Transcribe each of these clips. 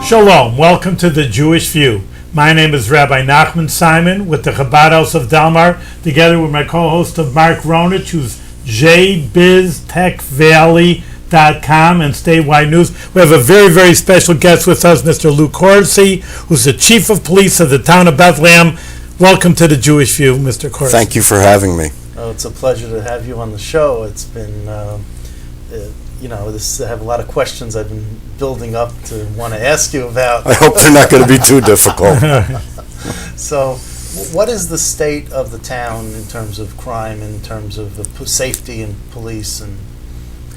Shalom, welcome to the Jewish View. My name is Rabbi Nachman Simon with the Chabad House of Delmar, together with my co-host of Mark Ronich, who's jbiztechvalley.com and Statewide News. We have a very, very special guest with us, Mr. Lou Corsi, who's the Chief of Police of the town of Bethlehem. Welcome to the Jewish View, Mr. Corsi. Thank you for having me. Oh, it's a pleasure to have you on the show. It's been, I have a lot of questions I've been building up to want to ask you about. I hope they're not going to be too difficult. So, what is the state of the town in terms of crime, in terms of the safety and police, and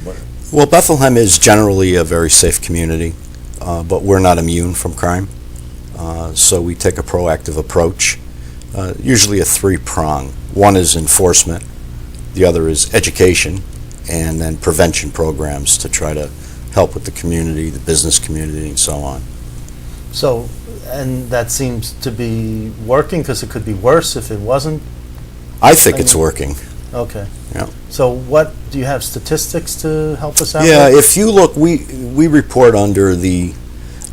what? Well, Bethlehem is generally a very safe community, but we're not immune from crime. So we take a proactive approach, usually a three-prong. One is enforcement, the other is education, and then prevention programs to try to help with the community, the business community, and so on. So, and that seems to be working, because it could be worse if it wasn't? I think it's working. Okay. Yeah. So what, do you have statistics to help us out Yeah, with? if you look, we report under the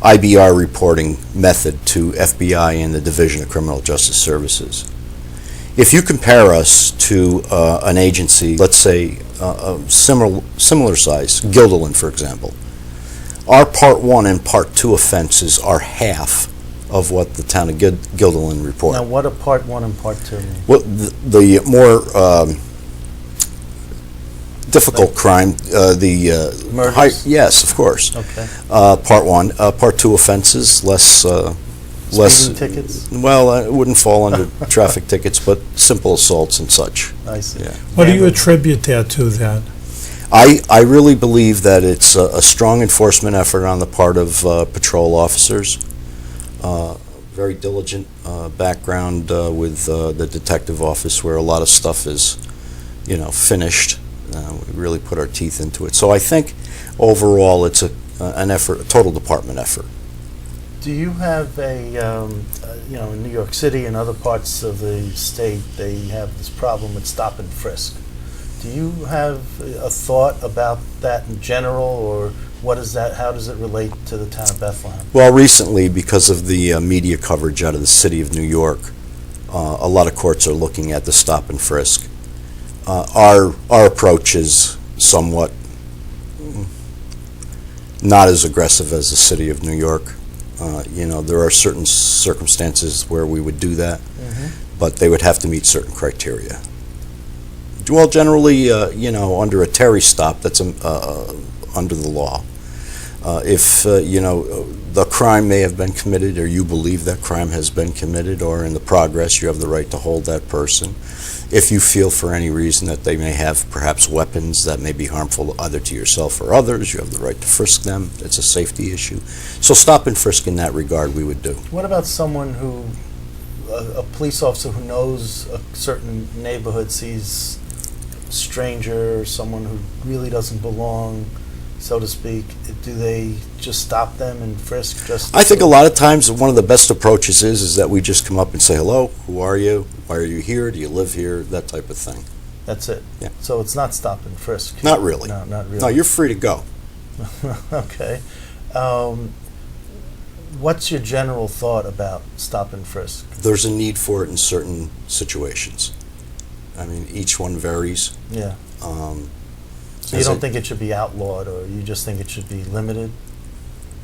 IBR reporting method to FBI and the Division of Criminal Justice Services. If you compare us to an agency, let's say a similar size, Guilderland, for example, our Part 1 and Part 2 offenses are half of what the town of Guilderland report. Now, what are Part 1 and Part 2 mean? Well, the more difficult crime, Murders? yes, of course. Okay. Part 1. Part 2 offenses, less... Speeding tickets? Well, it wouldn't fall under traffic tickets, but simple assaults and such. I see. Yeah. What do you attribute that to then? I really believe that it's a strong enforcement effort on the part of patrol officers. Very diligent background with the detective office, where a lot of stuff is, finished. We really put our teeth into it. So I think overall it's an effort, a total department effort. Do you have in New York City and other parts of the state, they have this problem with stop and frisk. Do you have a thought about that in general, or what is that? How does it relate to the town of Bethlehem? Well, recently, because of the media coverage out of the city of New York, a lot of courts are looking at the stop and frisk. Our approach is somewhat not as aggressive as the city of New York. There are certain circumstances where we would do that, but they would have to meet certain criteria. Well, generally, under a Terry stop, that's under the law. If, the crime may have been committed, or you believe that crime has been committed, or in the progress, you have the right to hold that person. If you feel for any reason that they may have perhaps weapons that may be harmful either to yourself or others, you have the right to frisk them. It's a safety issue. So stop and frisk in that regard we would do. What about someone who, a police officer who knows a certain neighborhood, sees a stranger, or someone who really doesn't belong, so to speak? Do they just stop them and frisk? I think a lot of times one of the best approaches is that we just come up and say, hello, who are you? Why are you here? Do you live here? That type of thing. That's it? Yeah. So it's not stop and frisk? Not really. No, not really. No, you're free to go. Okay. What's your general thought about stop and frisk? There's a need for it in certain situations. I mean, each one varies. Yeah. So you don't think it should be outlawed, or you just think it should be limited?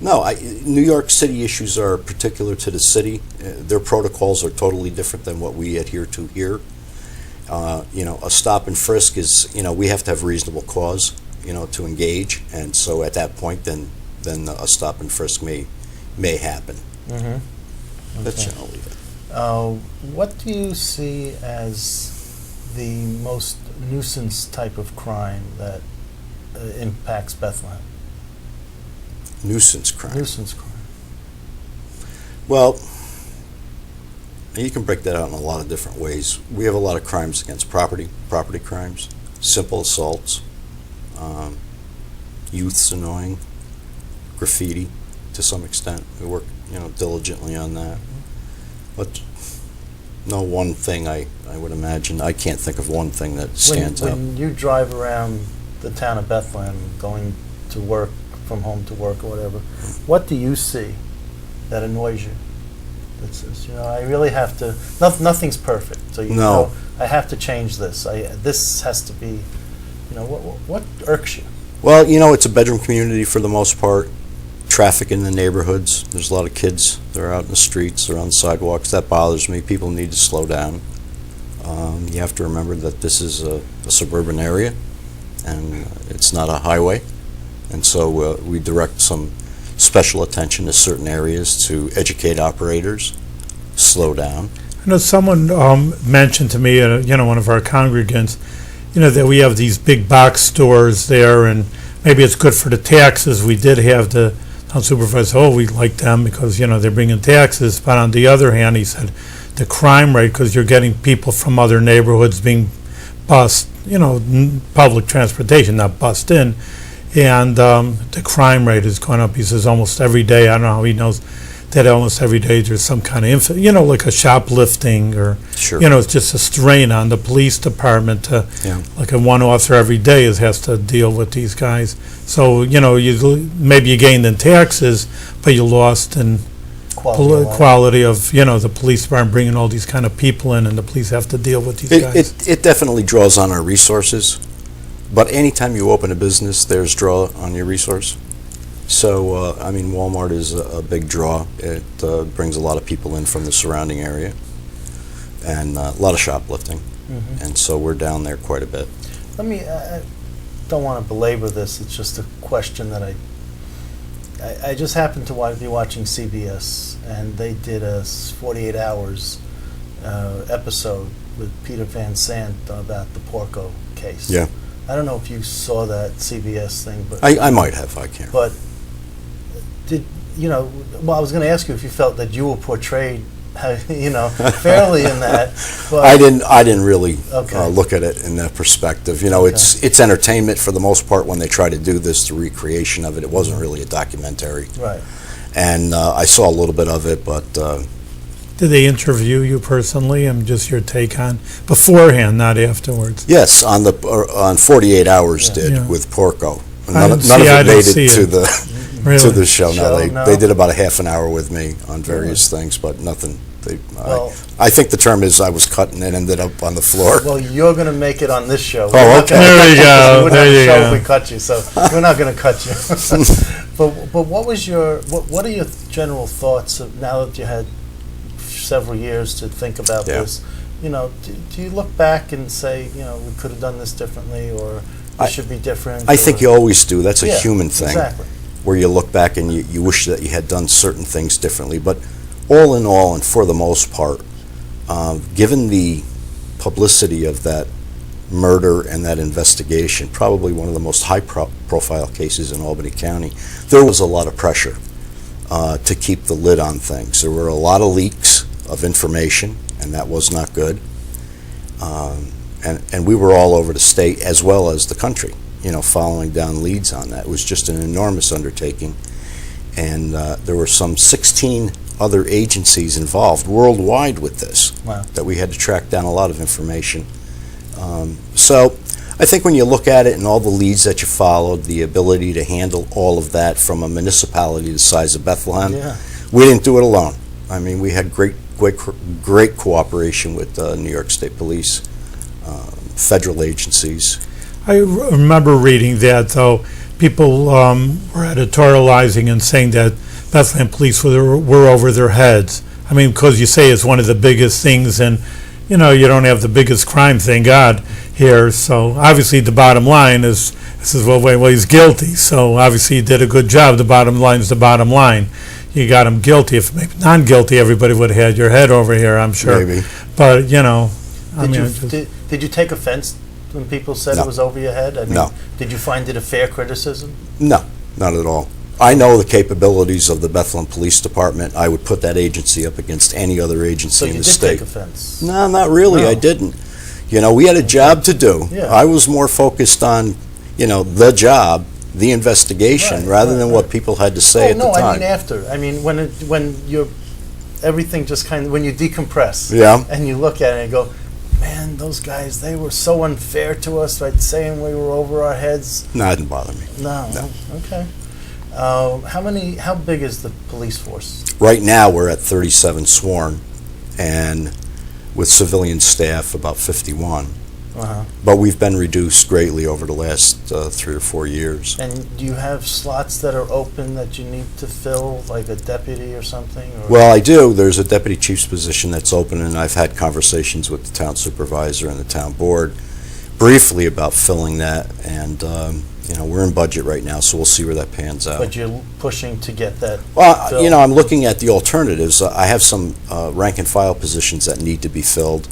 No, New York City issues are particular to the city. Their protocols are totally different than what we adhere to here. A stop and frisk is, we have to have reasonable cause, to engage, and so at that point, then a stop and frisk may happen. Mm-hmm. That's Okay. generally it. What do you see as the most nuisance type of crime that impacts Bethlehem? Nuisance crime. Nuisance crime. Well, you can break that out in a lot of different ways. We have a lot of crimes against property crimes, simple assaults, youth's annoying, graffiti to some extent. We work, diligently on that. But no one thing I would imagine. I can't think of one thing that stands out. When you drive around the town of Bethlehem, going to work, from home to work or whatever, what do you see that annoys you? That says, I really have to. Nothing's perfect, so No. I have to change this. This has to be. What irks you? Well, it's a bedroom community for the most part. Traffic in the neighborhoods. There's a lot of kids. They're out in the streets. They're on the sidewalks. That bothers me. People need to slow down. You have to remember that this is a suburban area, and it's not a highway. And so we direct some special attention to certain areas to educate operators, slow down. I know someone mentioned to me, one of our congregants, that we have these big box stores there, and maybe it's good for the taxes. We did have the town supervisor, we like them because, they're bringing taxes. But on the other hand, he said the crime rate, because you're getting people from other neighborhoods being bussed, public transportation, not bussed in. And the crime rate has gone up. He says almost every day, I don't know how he knows that almost every day there's some kind of, like a shoplifting or, Sure. It's just a strain on the police department to, like a one officer every day has to deal with these guys. So, maybe you gained in taxes, but you lost in quality of, the police department bringing all these kind of people in, and the police have to deal with these guys. It definitely draws on our resources, but anytime you open a business, there's draw on your resource. So, Walmart is a big draw. It brings a lot of people in from the surrounding area, and a lot of shoplifting. Mm-hmm. And so we're down there quite a bit. I don't want to belabor this. It's just a question that I just happened to be watching CBS, and they did a 48 Hours episode with Peter Van Sant about the Porco case. Yeah. I don't know if you saw that CBS thing, but I might have, I can't. But I was going to ask you if you felt that you were portrayed, fairly in that. But I didn't really Okay. look at it in that perspective. It's entertainment for the most part when they try to do this, the recreation of it. It wasn't really a documentary. Right. And I saw a little bit of it, but Did they interview you personally, and just your take on beforehand, not afterwards? yes, on 48 Hours Yeah. with Porco. I None of didn't see- I it didn't made see it to it. the Really? to the show. No, No? they did about a half an hour with me on various things, but nothing. Well- I think the term is I was cut and it ended up on the floor. Well, you're going to make it on this show. Oh, okay. There you go. We wouldn't There have a you show go. if we cut you, so we're not going to cut you. But what was what are your general thoughts of, now that you had several years to think about Yeah. this? Do you look back and say, we could have done this differently, or it should be different? I think you always do. That's a Yeah, human thing. Exactly. Where you look back and you wish that you had done certain things differently. But all in all, and for the most part, given the publicity of that murder and that investigation, probably one of the most high-profile cases in Albany County, there was a lot of pressure to keep the lid on things. There were a lot of leaks of information, and that was not good. And we were all over the state as well as the country, following down leads on that. It was just an enormous undertaking. And there were some 16 other agencies involved worldwide with this. Wow. That we had to track down a lot of information. So I think when you look at it and all the leads that you followed, the ability to handle all of that from a municipality the size of Bethlehem, Yeah. we didn't do it alone. We had great cooperation with New York State Police, federal agencies. I remember reading that, though, people were editorializing and saying that Bethlehem police were over their heads. Because you say it's one of the biggest things, and, you don't have the biggest crime, thank God, here. So, obviously, the bottom line is, well, he's guilty. So, obviously, he did a good job. The bottom line is the bottom line. You got him guilty. If maybe non-guilty, everybody would have had your head over here, I'm sure. Maybe. But, Did you take offense when people said No. it was over your head? No. Did you find it a fair criticism? No, not at all. I know the capabilities of the Bethlehem Police Department. I would put that agency up against any other agency So in you the did state. take offense? No, not really. No. I didn't. We had a job to do. Yeah. I was more focused on, the job, the investigation, Right, rather right, than right. what people had to say at the time. After. When you're everything just kind of when you decompress. Yeah. And you look at it and go, man, those guys, they were so unfair to us, right? Saying we were over our heads. No, it didn't bother me. No. No. Okay. How big is the police force? Right now, we're at 37 sworn, and with civilian staff, about 51. Uh-huh. But we've been reduced greatly over the last 3 or 4 years. And do you have slots that are open that you need to fill, like a deputy or something? Or? Well, I do. There's a deputy chief's position that's open, and I've had conversations with the town supervisor and the town board briefly about filling that, and we're in budget right now, so we'll see where that pans out. But you're pushing to get that Well, filled? I'm looking at the alternatives. I have some rank and file positions that need to be filled.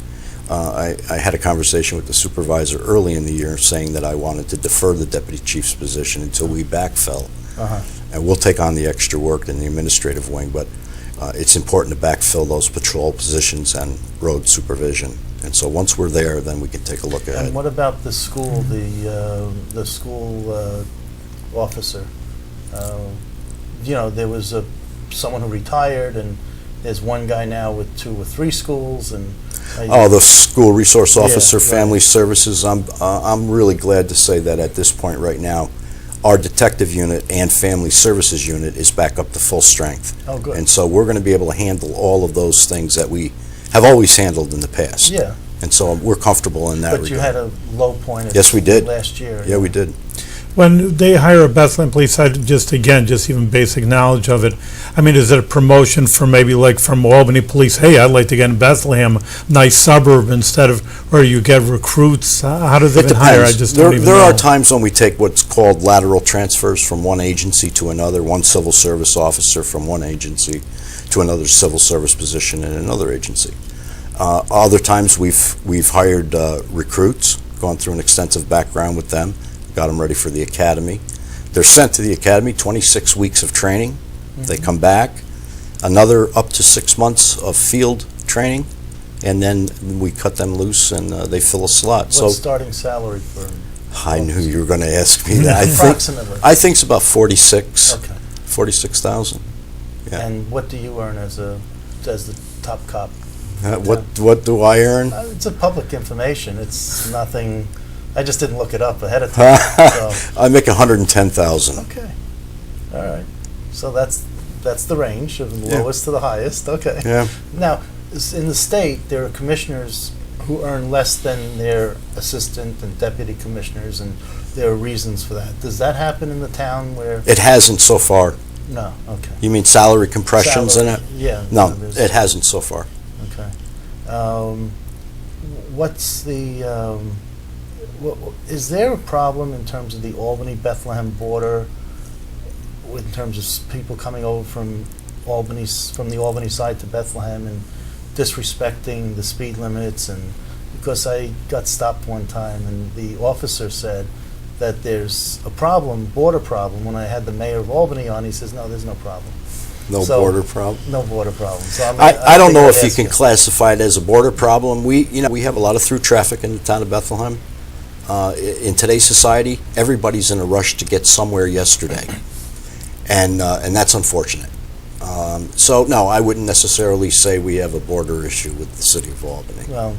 I had a conversation with the supervisor early in the year saying that I wanted to defer the deputy chief's position until we backfill. Uh-huh. And we'll take on the extra work in the administrative wing, but it's important to backfill those patrol positions and road supervision. And so once we're there, then we can take a look at And it. what about the school, the school officer? There was someone who retired, and there's one guy now with 2 or 3 schools, and The school resource officer, right. family services, I'm really glad to say that at this point right now, our detective unit and family services unit is back up to full strength. Oh, good. And so we're going to be able to handle all of those things that we have always handled in the past. Yeah, And so we're comfortable in that regard. but you had a low point Yes, we did. last year. Yeah, we did. When they hire a Bethlehem police, just even basic knowledge of it, I mean, is it a promotion from maybe like from Albany Police, hey, I'd like to get in Bethlehem, nice suburb, instead of, or you get recruits? How do they It even hire? I depends. just don't even There know. are times when we take what's called lateral transfers from one agency to another, one civil service officer from one agency to another civil service position in another agency. Other times we've hired recruits, gone through an extensive background with them, got them ready for the academy. They're sent to the academy, 26 weeks of training. They come back, another up to 6 months of field training, and then we cut them loose and they fill a slot. What's So starting salary for? I knew you were going to ask me that. Approximately. I think it's about 46, Okay. 46,000. Yeah. And what do you earn as the top cop? What do I earn? It's a public information. It's nothing. I just didn't look it up ahead of time. So. I make 110,000. Okay. All right. So that's the range of the Yeah. lowest to the highest. Okay. Yeah. Now, in the state, there are commissioners who earn less than their assistant and deputy commissioners, and there are reasons for that. Does that happen in the town where? It hasn't so far. No. Okay. You mean salary compressions in it? Yeah. No, there's- it hasn't so far. Okay. What's the? Is there a problem in terms of the Albany-Bethlehem border, in terms of people coming over from the Albany side to Bethlehem and disrespecting the speed limits? And because I got stopped one time, and the officer said that there's a problem, border problem. When I had the mayor of Albany on, he says, no, there's no problem. No So- border problem. No border problem. So I don't think know I'd if you ask can classify it as a border problem. We have a lot of through traffic in the town of Bethlehem. In today's society, everybody's in a rush to get somewhere yesterday, and that's unfortunate. So no, I wouldn't necessarily say we have a border issue with the city of Albany. Well,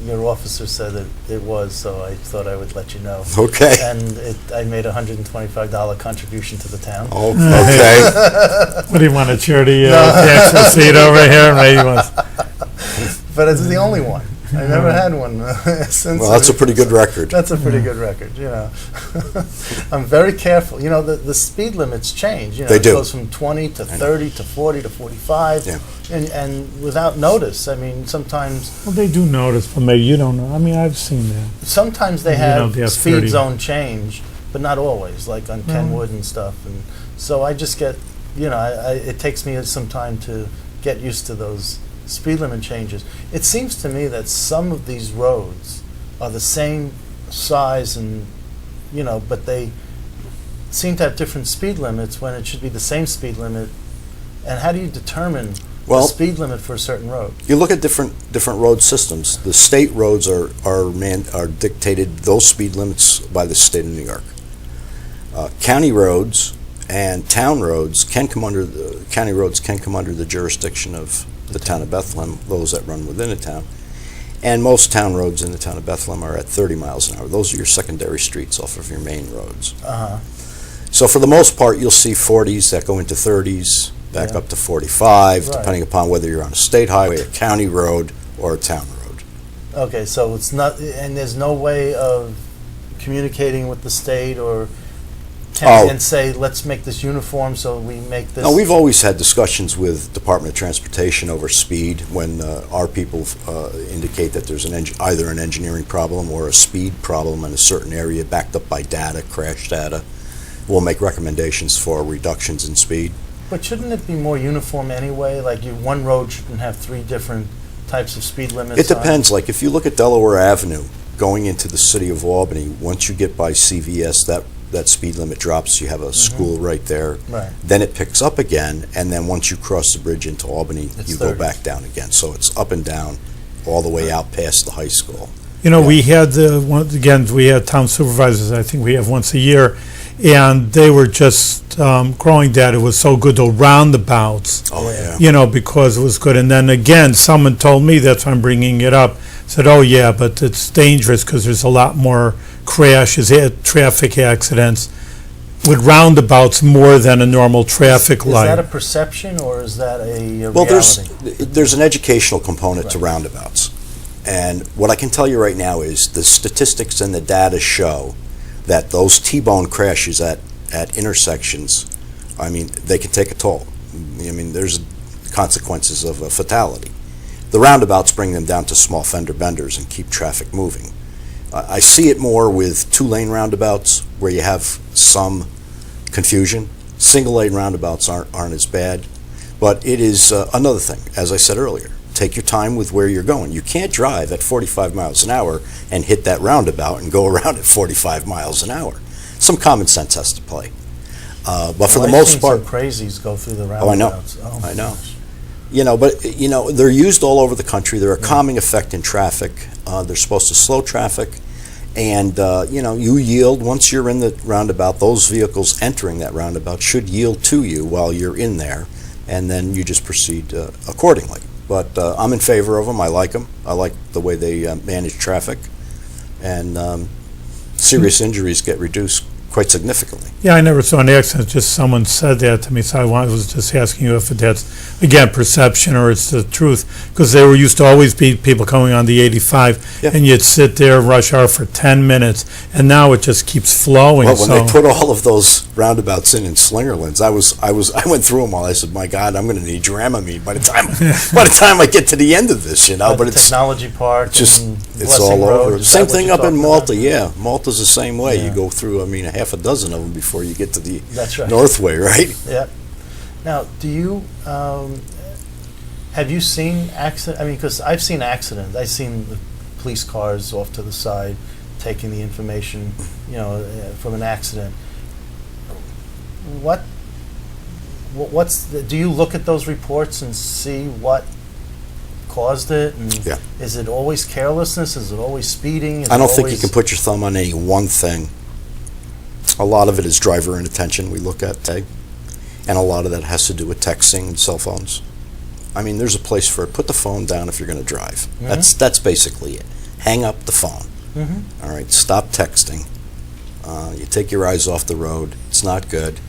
your officer said that it was, so I thought I would let you know. Okay. And I made a $125 contribution to the town. Oh, okay. What do you want, a charity tax receipt over here? Maybe you want- But it's the only one. I never had one since. Well, that's a pretty good record. That's a pretty good record, I'm very careful. The speed limits change. They it do. goes from 20 to 30 to 40 to 45. Yeah. And without notice. I mean, sometimes Well, they do notice, but maybe you don't know. I mean, I've seen that. sometimes they You know, have they have speed 30. zone change, but not always, like on Kenwood and stuff. And so I just get, it takes me some time to get used to those speed limit changes. It seems to me that some of these roads are the same size and, but they seem to have different speed limits when it should be the same speed limit. And how do you determine the speed limit for a certain road? You look at different road systems. The state roads are dictated, those speed limits, by the state of New York. County roads and town roads can come under the jurisdiction of the town of Bethlehem, those that run within a town. And most town roads in the town of Bethlehem are at 30 miles an hour. Those are your secondary streets off of your main roads. Uh-huh. So for the most part, you'll see 40s that go into 30s, back Yeah. up to 45, Right. depending upon whether you're on a state highway, a county road, or a town road. Okay, so it's not, and there's no way of communicating with the state or county and say, let's make this uniform so we make this. No, we've always had discussions with Department of Transportation over speed when our people indicate that there's either an engineering problem or a speed problem in a certain area backed up by data, crash data. We'll make recommendations for reductions in speed. But shouldn't it be more uniform anyway? Like one road shouldn't have three different types of speed limits It on it? depends. Like if you look at Delaware Avenue going into the city of Albany, once you get by CVS, that speed limit drops. You have a school right there. Right. Then it picks up again, and then once you cross the bridge into Albany, It's you go 30s. back down again. So it's up and down all the way out past the high school. You know, we had we had town supervisors, I think we have once a year, and they were just growing that it was so good, the roundabouts, Oh, yeah. you know, because it was good. And then again, someone told me, that's why I'm bringing it up, said, oh yeah, but it's dangerous because there's a lot more crashes, traffic accidents with roundabouts more than a normal traffic Is light. that a perception or is that a Well, reality? there's an educational component to Right. roundabouts. And what I can tell you right now is the statistics and the data show that those T-bone crashes at intersections, I mean, they can take a toll. I mean, there's consequences of a fatality. The roundabouts bring them down to small fender benders and keep traffic moving. I see it more with two-lane roundabouts where you have some confusion. Single-lane roundabouts aren't as bad. But it is another thing, as I said earlier. Take your time with where you're going. You can't drive at 45 miles an hour and hit that roundabout and go around at 45 miles an hour. Some common sense has to play. But for the most part, I've seen some crazies go through the Oh, I know. roundabouts. Oh, I know. gosh. They're used all over the country. They're a calming effect in traffic. They're supposed to slow traffic. And, you yield. Once you're in the roundabout, those vehicles entering that roundabout should yield to you while you're in there. And then you just proceed accordingly. But I'm in favor of them. I like them. I like the way they manage traffic. And serious injuries get reduced quite significantly. Yeah, I never saw an accident, just someone said that to me, so I was just asking you if that's, again, perception or it's the truth, because there used to always be people coming on the 85, Yeah. and you'd sit there, rush hour for 10 minutes, and now it just keeps flowing, Well, when so. they put all of those roundabouts in Slingerlands, I went through them all. I said, my God, I'm going to need Dramamine by the time I get to the end of this, But But the it's Technology Park just and it's Blessing all Road, over. is Same that what thing you're up in talking Malta. about? Yeah, Malta's the same way. Yeah. You go through, a half a dozen of them before you get to the That's right. Northway, right? Yeah. Now, do you have you seen accident? I mean, because I've seen accidents. I've seen the police cars off to the side taking the information, from an accident. Do you look at those reports and see what caused it? And Yeah. is it always carelessness? Is it always speeding? Is I it don't think you always- can put your thumb on any one thing. A lot of it is driver inattention we look at today, and a lot of that has to do with texting and cell phones. I mean, there's a place for it. Put the phone down if you're going to drive. That's basically it. Hang up the phone. Mhm. All right, stop texting. You take your eyes off the road. It's not good.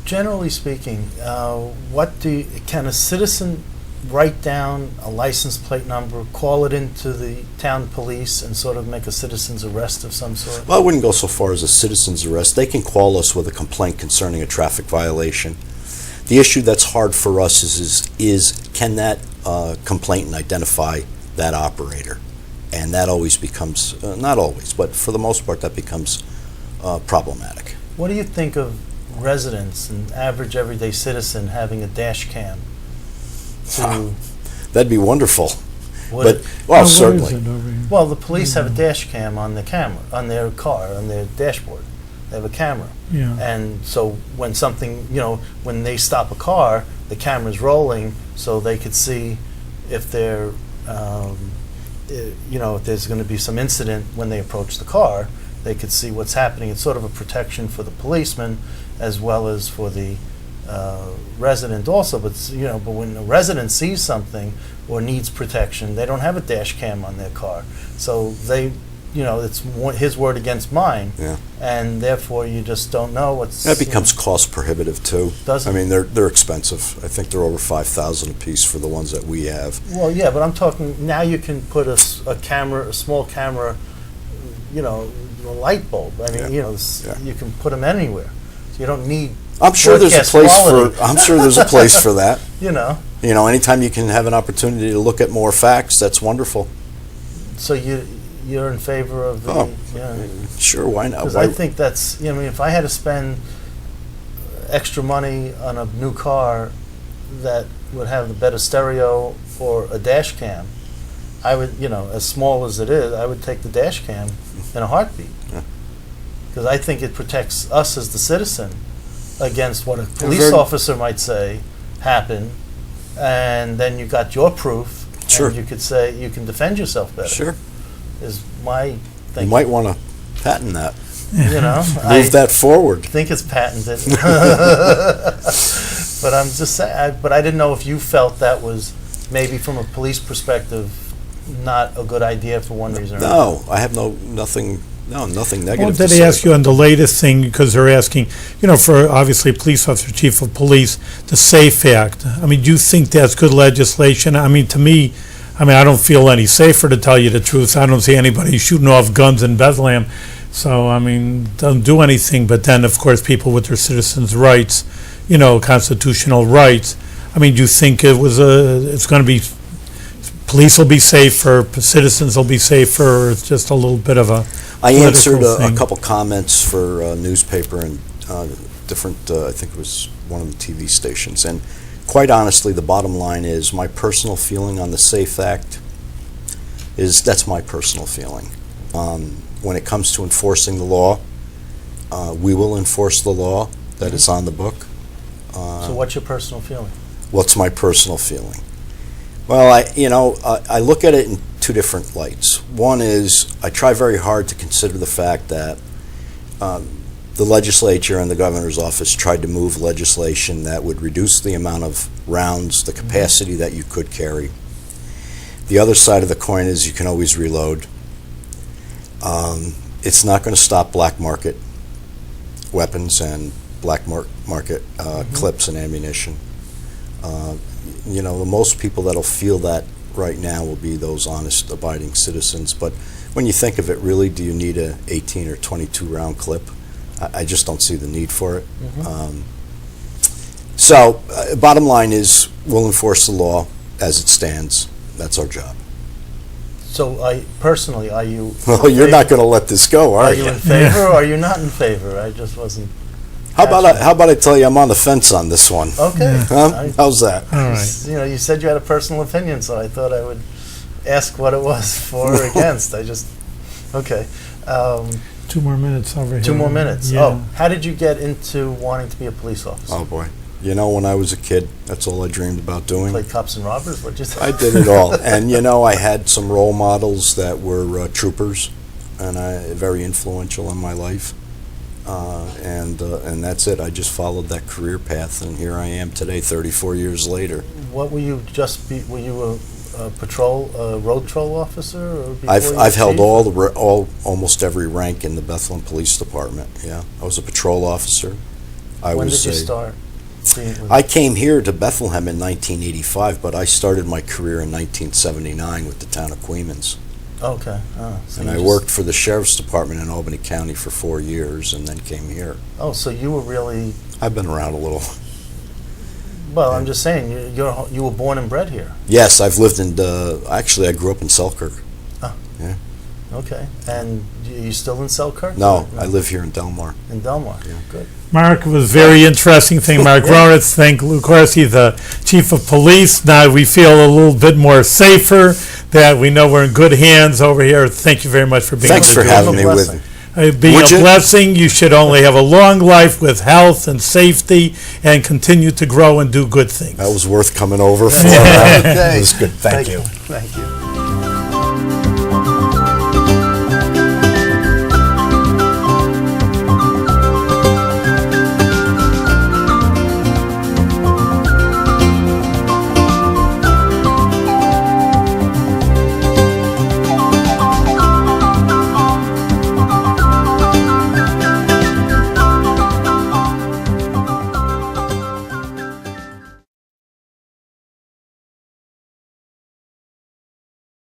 Generally speaking, can a citizen write down a license plate number, call it into the town police, and sort of make a citizen's arrest of some sort? Well, I wouldn't go so far as a citizen's arrest. They can call us with a complaint concerning a traffic violation. The issue that's hard for us is can that complainant identify that operator? And that always becomes, not always, but for the most part, that becomes problematic. What do you think of residents, an average everyday citizen, having a dash cam? That'd be wonderful. Would But, it- well, What is certainly. it over here? Well, the police have a dash cam on the camera, on their car, on their dashboard. They have a camera. Yeah. And so when something, when they stop a car, the camera's rolling so they could see if they're, if there's going to be some incident when they approach the car, they could see what's happening. It's sort of a protection for the policeman as well as for the resident also. But when a resident sees something or needs protection, they don't have a dash cam on their car. So they, it's his word against mine. Yeah. And therefore you just don't know what's... That becomes cost prohibitive too. Does it? I mean, they're expensive. I think they're over $5,000 a piece for the ones that we have. Well, yeah, but I'm talking, now you can put a small camera, a light bulb. I mean, Yeah. you can put them anywhere. So you don't need I'm sure there's a broadcast place quality. I'm sure there's a place for that. Anytime you can have an opportunity to look at more facts, that's wonderful. So you're in favor of the... Oh, yeah. Sure, why not? Because I think that's, if I had to spend extra money on a new car that would have a better stereo or a dash cam, I would, as small as it is, I would take the dash cam in a heartbeat. Yeah. Because I think it protects us as the citizen against what a police very- officer might say happened, and then you got your proof, Sure. and you could say, you can defend yourself better. Sure. Is my You thinking. might want to patent that. I Move that forward. think it's patented. But I'm just saying, but I didn't know if you felt that was maybe from a police perspective not a good idea for one reason or another. No, I have nothing negative Well, to did say. they ask you on the latest thing, because they're asking, for obviously police officer, chief of police, the SAFE Act. I mean, do you think that's good legislation? I mean, to me, I don't feel any safer, to tell you the truth. I don't see anybody shooting off guns in Bethlehem. So, doesn't do anything. But then, of course, people with their citizens' rights, constitutional rights. Do you think it's going to be, police will be safer, citizens will be safer, or it's just a little bit of a I answered political a thing? couple comments for a newspaper and different, I think it was one of the TV stations. And quite honestly, the bottom line is my personal feeling on the SAFE Act that's my personal feeling. When it comes to enforcing the law, we will enforce the law that is on the book. So what's your personal feeling? What's my personal feeling? Well, I look at it in two different lights. One is I try very hard to consider the fact that the legislature and the governor's office tried to move legislation that would reduce the amount of rounds, the capacity that you could carry. The other side of the coin is you can always reload. It's not going to stop black market weapons and black market clips and ammunition. The most people that'll feel that right now will be those honest, abiding citizens. But when you think of it, really, do you need a 18 or 22 round clip? I just don't see the need for it. So, bottom line is, we'll enforce the law as it stands. That's our job. So, personally, are you... Well, you're not going to let this go, are Are you? you in favor or are you not in favor? I just wasn't... How about I tell you I'm on the fence on this one? Okay. Huh? How's that? All right. You said you had a personal opinion, so I thought I would ask what it was for or against. Okay. 2 more minutes over here. 2 more minutes. Yeah. Oh, how did you get into wanting to be a police officer? Oh, boy. When I was a kid, that's all I dreamed about doing. Play cops and robbers? What'd you say? I did it all. And, I had some role models that were troopers, and very influential in my life. And that's it. I just followed that career path, and here I am today, 34 years later. What were you were you a road patrol officer? Or before you were I've held chief? almost every rank in the Bethlehem Police Department, yeah. I was a patrol officer. When did you start? I came here to Bethlehem in 1985, but I started my career in 1979 with the town of Queens. Okay. So And I worked for the Sheriff's Department in Albany County for 4 years and then came here. Oh, so you were really... I've been around a little. Well, I'm just saying, you were born and bred here. Yes, I've lived in, actually I grew up in Selkirk. Okay. And you still in Selkirk? No, I live here in Delmar. In Delmar. Yeah. Good. Mark, it was a very interesting thing. Mark Ronitz, thank Corsi, the chief of police. Now we feel a little bit more safer, that we know we're in good hands over here. Thank you very much for being Thanks able for to do having it. me with me. Being Would a you? blessing. You should only have a long life with health and safety and continue to grow and do good things. That was worth coming over for. Okay. It was good. Thank you. Thank you.